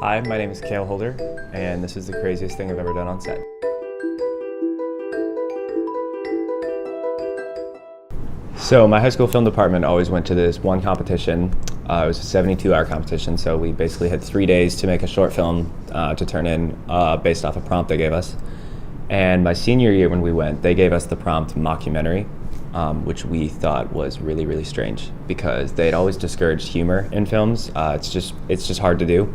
Hi, my name is Cale Holder, and this is the craziest thing I've ever done on set. So my high school film department always went to this one competition. It was a 72-hour competition, so we basically had 3 days to make a short film to turn in based off a prompt they gave us. And my senior year when we went, they gave us the prompt mockumentary, which we thought was really, really strange because they'd always discouraged humor in films. It's just hard to do.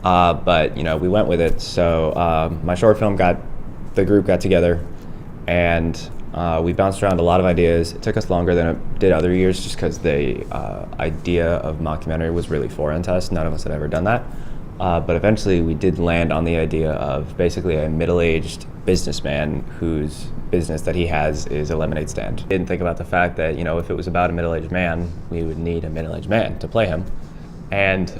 But we went with it. So my short film the group got together, and we bounced around a lot of ideas. It took us longer than it did other years just because the idea of mockumentary was really foreign to us. None of us had ever done that. But eventually we did land on the idea of basically a middle-aged businessman whose business that he has is a lemonade stand. Didn't think about the fact that, if it was about a middle-aged man, we would need a middle-aged man to play him. And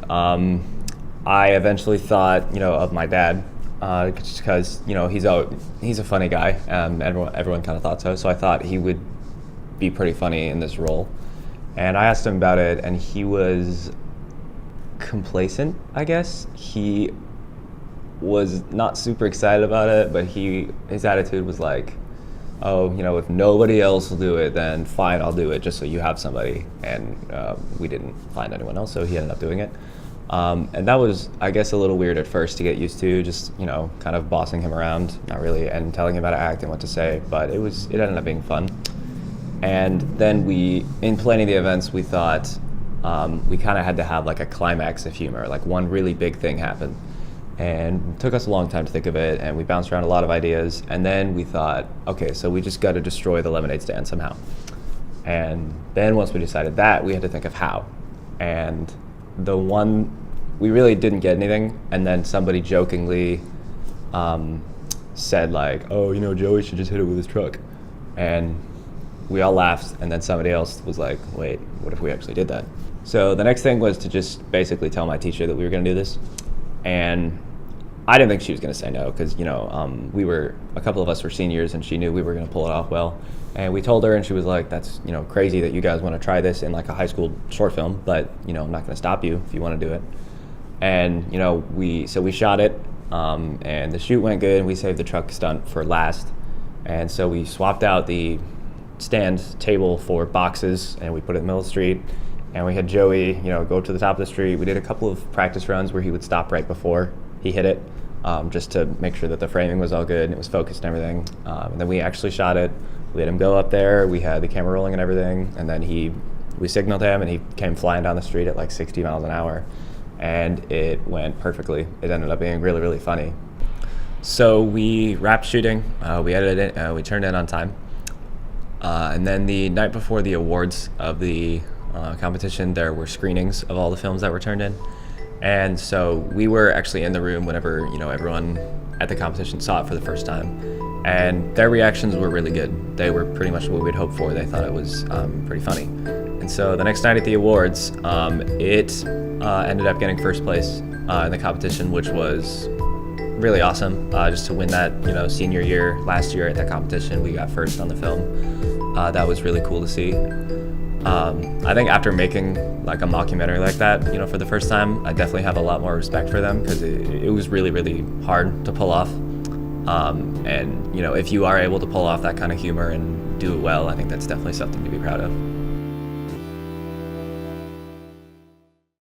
I eventually thought, of my dad, just because, he's a funny guy. Everyone kind of thought so. So I thought he would be pretty funny in this role. And I asked him about it, and he was complacent, I guess. He was not super excited about it, but his attitude was like, oh, if nobody else will do it, then fine, I'll do it just so you have somebody. And we didn't find anyone else, so he ended up doing it. And that was, I guess, a little weird at first to get used to, just, kind of bossing him around, not really, and telling him how to act and what to say, but it ended up being fun. And then in planning the events, we thought we kind of had to have like a climax of humor, like one really big thing happened. And it took us a long time to think of it, and we bounced around a lot of ideas, and then we thought, okay, so we just got to destroy the lemonade stand somehow. And then once we decided that, we had to think of how. And we really didn't get anything, and then somebody jokingly said like, oh, Joey should just hit it with his truck. And we all laughed, and then somebody else was like, wait, what if we actually did that? So the next thing was to just basically tell my teacher that we were going to do this. And I didn't think she was going to say no because, a couple of us were seniors, and she knew we were going to pull it off well. And we told her, and she was like, that's, crazy that you guys want to try this in like a high school short film, but, I'm not going to stop you if you want to do it. And, we shot it, and the shoot went good, and we saved the truck stunt for last. And so we swapped out the stand table for boxes, and we put it in the middle of the street. And we had Joey, go to the top of the street. We did a couple of practice runs where he would stop right before he hit it, just to make sure that the framing was all good and it was focused and everything. And then we actually shot it. We let him go up there. We had the camera rolling and everything. And then we signaled him, and he came flying down the street at like 60 miles an hour. And it went perfectly. It ended up being really, really funny. So we wrapped shooting. We edited it. We turned it on time. And then the night before the awards of the competition, there were screenings of all the films that were turned in. And so we were actually in the room whenever, everyone at the competition saw it for the first time. And their reactions were really good. They were pretty much what we'd hoped for. They thought it was pretty funny. And so the next night at the awards, it ended up getting first place in the competition, which was really awesome. Just to win that, senior year, last year at that competition, we got first on the film. That was really cool to see. I think after making like a mockumentary like that, for the first time, I definitely have a lot more respect for them because it was really, really hard to pull off. And if you are able to pull off that kind of humor and do it well, I think that's definitely something to be proud of.